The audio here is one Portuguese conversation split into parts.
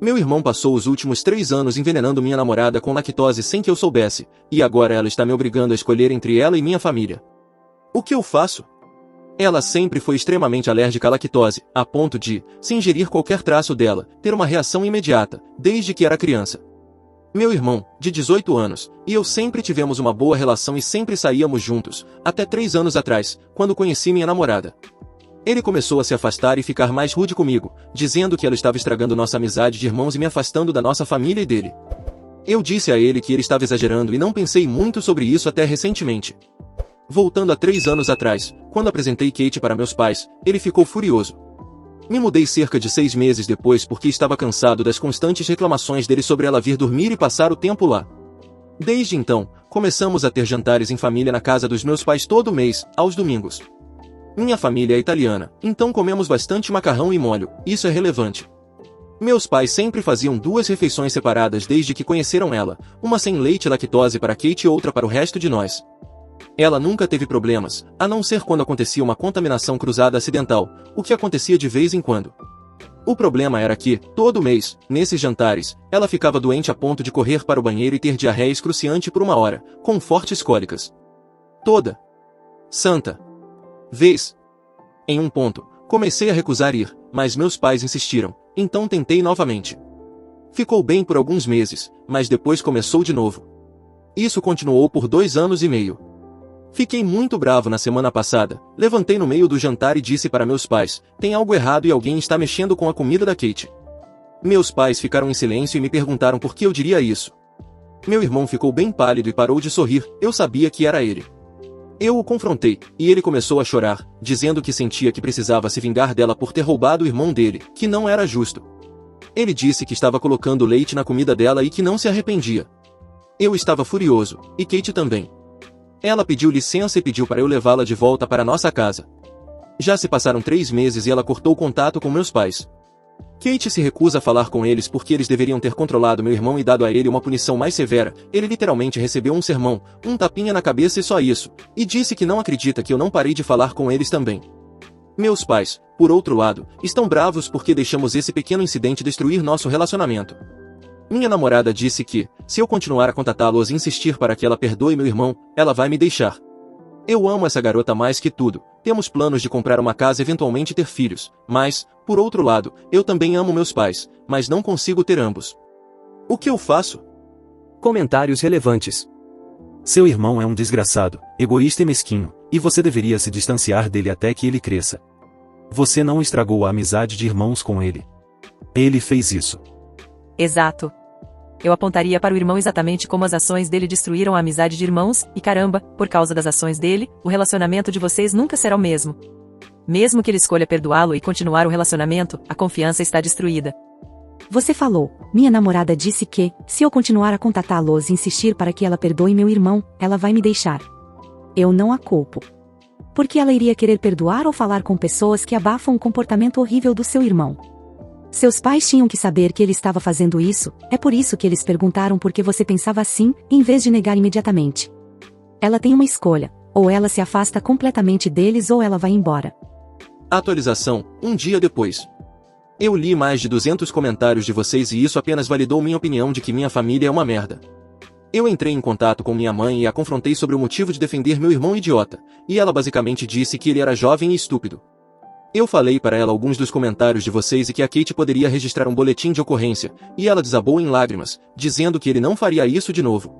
Meu irmão passou os últimos 3 anos envenenando minha namorada com lactose sem que eu soubesse, e agora ela está me obrigando a escolher entre ela e minha família. O que eu faço? Ela sempre foi extremamente alérgica à lactose, a ponto de, se ingerir qualquer traço dela, ter uma reação imediata, desde que era criança. Meu irmão, de 18 anos, e eu sempre tivemos uma boa relação e sempre saíamos juntos, até 3 anos atrás, quando conheci minha namorada. Ele começou a se afastar e ficar mais rude comigo, dizendo que ela estava estragando nossa amizade de irmãos e me afastando da nossa família e dele. Eu disse a ele que ele estava exagerando e não pensei muito sobre isso até recentemente. Voltando a 3 anos atrás, quando apresentei Kate para meus pais, ele ficou furioso. Me mudei cerca de 6 meses depois porque estava cansado das constantes reclamações dele sobre ela vir dormir e passar o tempo lá. Desde então, começamos a ter jantares em família na casa dos meus pais todo mês, aos domingos. Minha família é italiana, então comemos bastante macarrão e molho, isso é relevante. Meus pais sempre faziam 2 refeições separadas desde que conheceram ela, uma sem leite e lactose para Kate e outra para o resto de nós. Ela nunca teve problemas, a não ser quando acontecia uma contaminação cruzada acidental, o que acontecia de vez em quando. O problema era que, todo mês, nesses jantares, ela ficava doente a ponto de correr para o banheiro e ter diarreia excruciante por 1 hora, com fortes cólicas. Toda santa vez. Em um ponto, comecei a recusar ir, mas meus pais insistiram, então tentei novamente. Ficou bem por alguns meses, mas depois começou de novo. Isso continuou por 2 anos e meio. Fiquei muito bravo na semana passada, levantei no meio do jantar e disse para meus pais, tem algo errado e alguém está mexendo com a comida da Kate. Meus pais ficaram em silêncio e me perguntaram por que eu diria isso. Meu irmão ficou bem pálido e parou de sorrir, eu sabia que era ele. Eu o confrontei, e ele começou a chorar, dizendo que sentia que precisava se vingar dela por ter roubado o irmão dele, que não era justo. Ele disse que estava colocando leite na comida dela e que não se arrependia. Eu estava furioso, e Kate também. Ela pediu licença e pediu para eu levá-la de volta para nossa casa. Já se passaram 3 meses e ela cortou contato com meus pais. Kate se recusa a falar com eles porque eles deveriam ter controlado meu irmão e dado a ele uma punição mais severa. Ele literalmente recebeu um sermão, um tapinha na cabeça e só isso, e disse que não acredita que eu não parei de falar com eles também. Meus pais, por outro lado, estão bravos porque deixamos esse pequeno incidente destruir nosso relacionamento. Minha namorada disse que, se eu continuar a contatá-los e insistir para que ela perdoe meu irmão, ela vai me deixar. Eu amo essa garota mais que tudo, temos planos de comprar uma casa e eventualmente ter filhos, mas, por outro lado, eu também amo meus pais, mas não consigo ter ambos. O que eu faço? Comentários relevantes. Seu irmão é um desgraçado, egoísta e mesquinho, e você deveria se distanciar dele até que ele cresça. Você não estragou a amizade de irmãos com ele. Ele fez isso. Exato. Eu apontaria para o irmão exatamente como as ações dele destruíram a amizade de irmãos, e caramba, por causa das ações dele, o relacionamento de vocês nunca será o mesmo. Mesmo que ele escolha perdoá-lo e continuar o relacionamento, a confiança está destruída. Você falou, minha namorada disse que, se eu continuar a contatá-los e insistir para que ela perdoe meu irmão, ela vai me deixar. Eu não a culpo. Por que ela iria querer perdoar ou falar com pessoas que abafam o comportamento horrível do seu irmão? Seus pais tinham que saber que ele estava fazendo isso, é por isso que eles perguntaram por que você pensava assim, em vez de negar imediatamente. Ela tem uma escolha, ou ela se afasta completamente deles ou ela vai embora. Atualização, 1 dia depois. Eu li mais de 200 comentários de vocês e isso apenas validou minha opinião de que minha família é uma merda. Eu entrei em contato com minha mãe e a confrontei sobre o motivo de defender meu irmão idiota, e ela basicamente disse que ele era jovem e estúpido. Eu falei para ela alguns dos comentários de vocês e que a Kate poderia registrar um boletim de ocorrência, e ela desabou em lágrimas, dizendo que ele não faria isso de novo.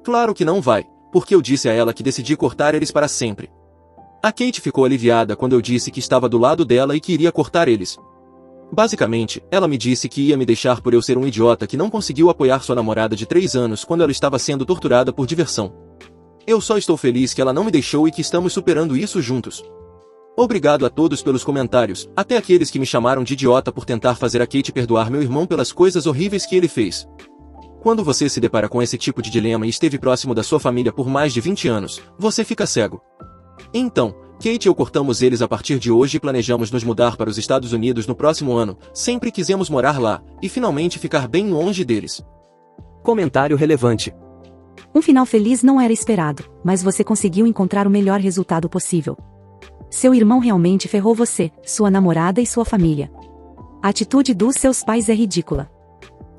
Claro que não vai, porque eu disse a ela que decidi cortar eles para sempre. A Kate ficou aliviada quando eu disse que estava do lado dela e que iria cortar eles. Basicamente, ela me disse que ia me deixar por eu ser um idiota que não conseguiu apoiar sua namorada de 3 anos quando ela estava sendo torturada por diversão. Eu só estou feliz que ela não me deixou e que estamos superando isso juntos. Obrigado a todos pelos comentários, até aqueles que me chamaram de idiota por tentar fazer a Kate perdoar meu irmão pelas coisas horríveis que ele fez. Quando você se depara com esse tipo de dilema e esteve próximo da sua família por mais de 20 anos, você fica cego. Então, Kate e eu cortamos eles a partir de hoje e planejamos nos mudar para os Estados Unidos no próximo ano, sempre quisemos morar lá, e finalmente ficar bem longe deles. Comentário relevante. Um final feliz não era esperado, mas você conseguiu encontrar o melhor resultado possível. Seu irmão realmente ferrou você, sua namorada e sua família. A atitude dos seus pais é ridícula.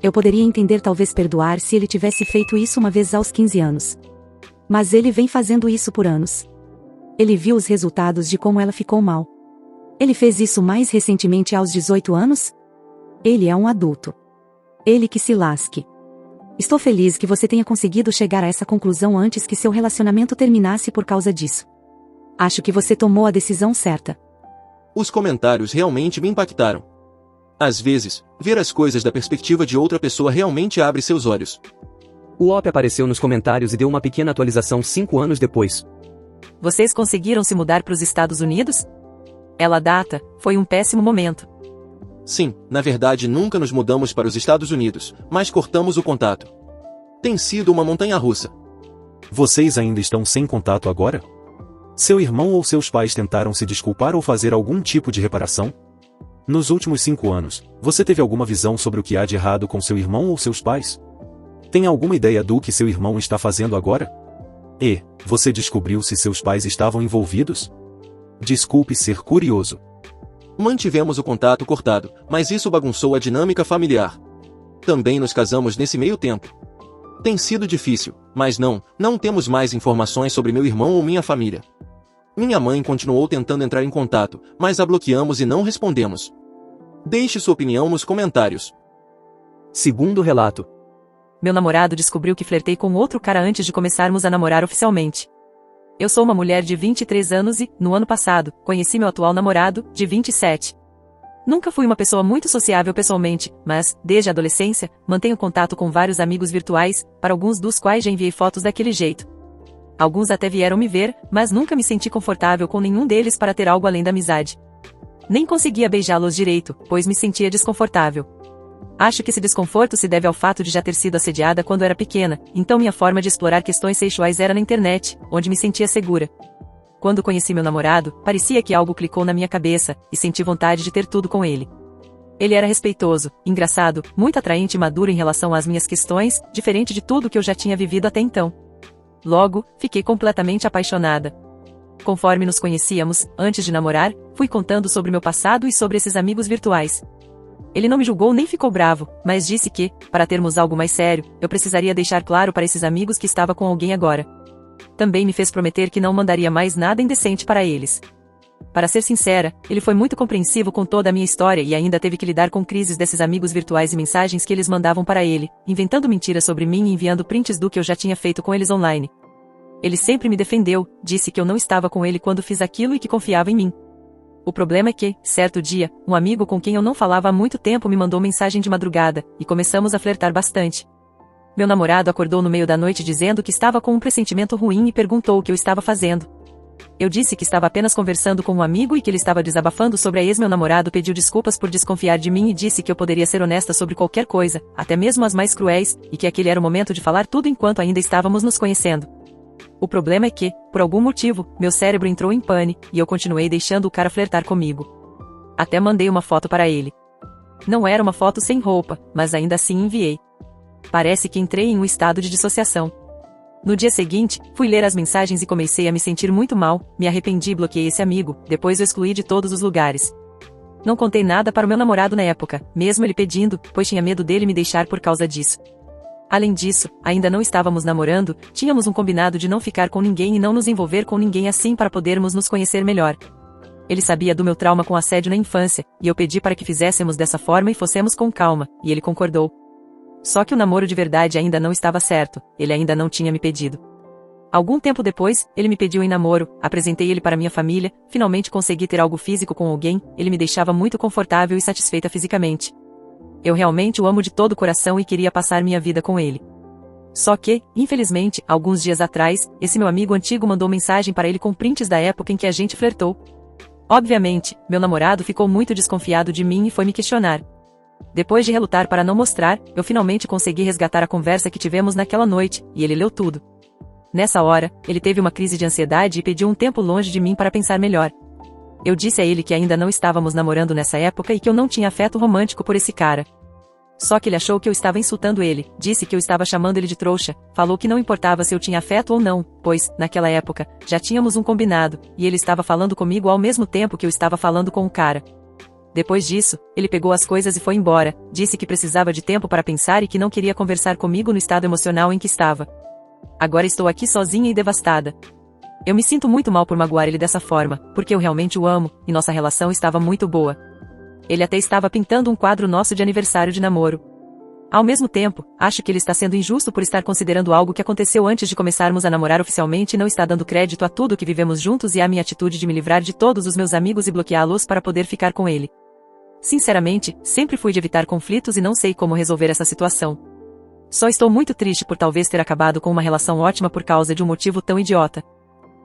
Eu poderia entender, talvez perdoar, se ele tivesse feito isso uma vez aos 15 anos. Mas ele vem fazendo isso por anos. Ele viu os resultados de como ela ficou mal. Ele fez isso mais recentemente aos 18 anos? Ele é um adulto. Ele que se lasque. Estou feliz que você tenha conseguido chegar a essa conclusão antes que seu relacionamento terminasse por causa disso. Acho que você tomou a decisão certa. Os comentários realmente me impactaram. Às vezes, ver as coisas da perspectiva de outra pessoa realmente abre seus olhos. O Op apareceu nos comentários e deu uma pequena atualização 5 anos depois. Vocês conseguiram se mudar para os Estados Unidos? Ela data, foi um péssimo momento. Sim, na verdade nunca nos mudamos para os Estados Unidos, mas cortamos o contato. Tem sido uma montanha-russa. Vocês ainda estão sem contato agora? Seu irmão ou seus pais tentaram se desculpar ou fazer algum tipo de reparação? Nos últimos 5 anos, você teve alguma visão sobre o que há de errado com seu irmão ou seus pais? Tem alguma ideia do que seu irmão está fazendo agora? E, você descobriu se seus pais estavam envolvidos? Desculpe ser curioso. Mantivemos o contato cortado, mas isso bagunçou a dinâmica familiar. Também nos casamos nesse meio tempo. Tem sido difícil, mas não temos mais informações sobre meu irmão ou minha família. Minha mãe continuou tentando entrar em contato, mas a bloqueamos e não respondemos. Deixe sua opinião nos comentários. Segundo relato. Meu namorado descobriu que flertei com outro cara antes de começarmos a namorar oficialmente. Eu sou uma mulher de 23 anos e, no ano passado, conheci meu atual namorado, de 27. Nunca fui uma pessoa muito sociável pessoalmente, mas, desde a adolescência, mantenho contato com vários amigos virtuais, para alguns dos quais já enviei fotos daquele jeito. Alguns até vieram me ver, mas nunca me senti confortável com nenhum deles para ter algo além da amizade. Nem conseguia beijá-los direito, pois me sentia desconfortável. Acho que esse desconforto se deve ao fato de já ter sido assediada quando era pequena, então minha forma de explorar questões sexuais era na internet, onde me sentia segura. Quando conheci meu namorado, parecia que algo clicou na minha cabeça, e senti vontade de ter tudo com ele. Ele era respeitoso, engraçado, muito atraente e maduro em relação às minhas questões, diferente de tudo que eu já tinha vivido até então. Logo, fiquei completamente apaixonada. Conforme nos conhecíamos, antes de namorar, fui contando sobre meu passado e sobre esses amigos virtuais. Ele não me julgou nem ficou bravo, mas disse que, para termos algo mais sério, eu precisaria deixar claro para esses amigos que estava com alguém agora. Também me fez prometer que não mandaria mais nada indecente para eles. Para ser sincera, ele foi muito compreensivo com toda a minha história e ainda teve que lidar com crises desses amigos virtuais e mensagens que eles mandavam para ele, inventando mentiras sobre mim e enviando prints do que eu já tinha feito com eles online. Ele sempre me defendeu, disse que eu não estava com ele quando fiz aquilo e que confiava em mim. O problema é que, certo dia, um amigo com quem eu não falava há muito tempo me mandou mensagem de madrugada, e começamos a flertar bastante. Meu namorado acordou no meio da noite dizendo que estava com um pressentimento ruim e perguntou o que eu estava fazendo. Eu disse que estava apenas conversando com um amigo e que ele estava desabafando sobre a ex. Meu namorado pediu desculpas por desconfiar de mim e disse que eu poderia ser honesta sobre qualquer coisa, até mesmo as mais cruéis, e que aquele era o momento de falar tudo enquanto ainda estávamos nos conhecendo. O problema é que, por algum motivo, meu cérebro entrou em pane, e eu continuei deixando o cara flertar comigo. Até mandei uma foto para ele. Não era uma foto sem roupa, mas ainda assim enviei. Parece que entrei em um estado de dissociação. No dia seguinte, fui ler as mensagens e comecei a me sentir muito mal, me arrependi e bloqueei esse amigo, depois o excluí de todos os lugares. Não contei nada para o meu namorado na época, mesmo ele pedindo, pois tinha medo dele me deixar por causa disso. Além disso, ainda não estávamos namorando, tínhamos um combinado de não ficar com ninguém e não nos envolver com ninguém assim para podermos nos conhecer melhor. Ele sabia do meu trauma com assédio na infância, e eu pedi para que fizéssemos dessa forma e fossemos com calma, e ele concordou. Só que o namoro de verdade ainda não estava certo, ele ainda não tinha me pedido. Algum tempo depois, ele me pediu em namoro, apresentei ele para minha família, finalmente consegui ter algo físico com alguém, ele me deixava muito confortável e satisfeita fisicamente. Eu realmente o amo de todo o coração e queria passar minha vida com ele. Só que, infelizmente, alguns dias atrás, esse meu amigo antigo mandou mensagem para ele com prints da época em que a gente flertou. Obviamente, meu namorado ficou muito desconfiado de mim e foi me questionar. Depois de relutar para não mostrar, eu finalmente consegui resgatar a conversa que tivemos naquela noite, e ele leu tudo. Nessa hora, ele teve uma crise de ansiedade e pediu um tempo longe de mim para pensar melhor. Eu disse a ele que ainda não estávamos namorando nessa época e que eu não tinha afeto romântico por esse cara. Só que ele achou que eu estava insultando ele, disse que eu estava chamando ele de trouxa, falou que não importava se eu tinha afeto ou não, pois, naquela época, já tínhamos um combinado, e ele estava falando comigo ao mesmo tempo que eu estava falando com o cara. Depois disso, ele pegou as coisas e foi embora, disse que precisava de tempo para pensar e que não queria conversar comigo no estado emocional em que estava. Agora estou aqui sozinha e devastada. Eu me sinto muito mal por magoar ele dessa forma, porque eu realmente o amo, e nossa relação estava muito boa. Ele até estava pintando um quadro nosso de aniversário de namoro. Ao mesmo tempo, acho que ele está sendo injusto por estar considerando algo que aconteceu antes de começarmos a namorar oficialmente e não está dando crédito a tudo que vivemos juntos e à minha atitude de me livrar de todos os meus amigos e bloqueá-los para poder ficar com ele. Sinceramente, sempre fui de evitar conflitos e não sei como resolver essa situação. Só estou muito triste por talvez ter acabado com uma relação ótima por causa de um motivo tão idiota.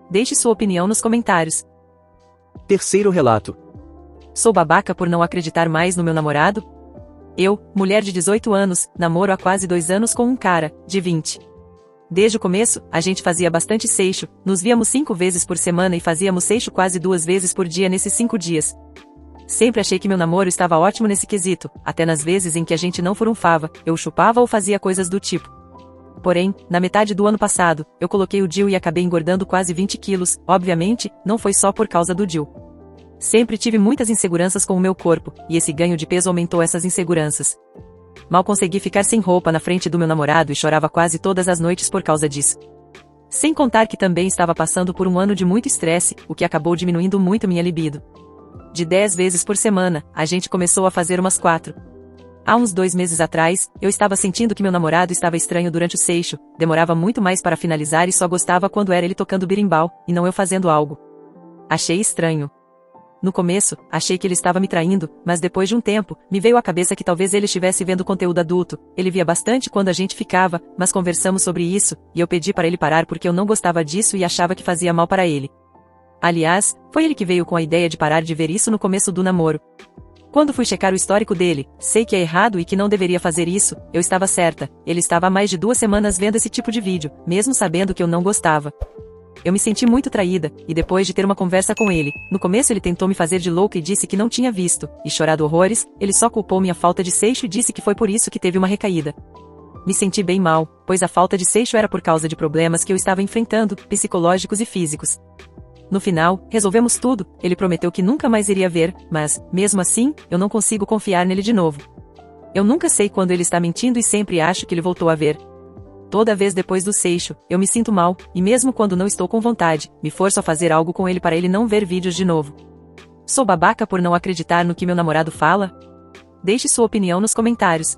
Deixe sua opinião nos comentários. Terceiro relato. Sou babaca por não acreditar mais no meu namorado? Eu, mulher de 18 anos, namoro há quase 2 anos com um cara, de 20. Desde o começo, a gente fazia bastante seixo, nos víamos 5 vezes por semana e fazíamos seixo quase 2 vezes por dia nesses 5 dias. Sempre achei que meu namoro estava ótimo nesse quesito, até nas vezes em que a gente não furunfava, eu chupava ou fazia coisas do tipo. Porém, na metade do ano passado, eu coloquei o DIU e acabei engordando quase 20 quilos, obviamente, não foi só por causa do DIU. Sempre tive muitas inseguranças com o meu corpo, e esse ganho de peso aumentou essas inseguranças. Mal consegui ficar sem roupa na frente do meu namorado e chorava quase todas as noites por causa disso. Sem contar que também estava passando por um ano de muito estresse, o que acabou diminuindo muito minha libido. De 10 vezes por semana, a gente começou a fazer umas 4. Há uns 2 meses atrás, eu estava sentindo que meu namorado estava estranho durante o seixo, demorava muito mais para finalizar e só gostava quando era ele tocando birimbau, e não eu fazendo algo. Achei estranho. No começo, achei que ele estava me traindo, mas depois de um tempo, me veio à cabeça que talvez ele estivesse vendo conteúdo adulto. Ele via bastante quando a gente ficava, mas conversamos sobre isso, e eu pedi para ele parar porque eu não gostava disso e achava que fazia mal para ele. Aliás, foi ele que veio com a ideia de parar de ver isso no começo do namoro. Quando fui checar o histórico dele, sei que é errado e que não deveria fazer isso, eu estava certa, ele estava há mais de 2 semanas vendo esse tipo de vídeo, mesmo sabendo que eu não gostava. Eu me senti muito traída, e depois de ter uma conversa com ele, no começo ele tentou me fazer de louca e disse que não tinha visto, e chorado horrores, ele só culpou minha falta de seixo e disse que foi por isso que teve uma recaída. Me senti bem mal, pois a falta de seixo era por causa de problemas que eu estava enfrentando, psicológicos e físicos. No final, resolvemos tudo, ele prometeu que nunca mais iria ver, mas, mesmo assim, eu não consigo confiar nele de novo. Eu nunca sei quando ele está mentindo e sempre acho que ele voltou a ver. Toda vez depois do seixo, eu me sinto mal, e mesmo quando não estou com vontade, me forço a fazer algo com ele para ele não ver vídeos de novo. Sou babaca por não acreditar no que meu namorado fala? Deixe sua opinião nos comentários.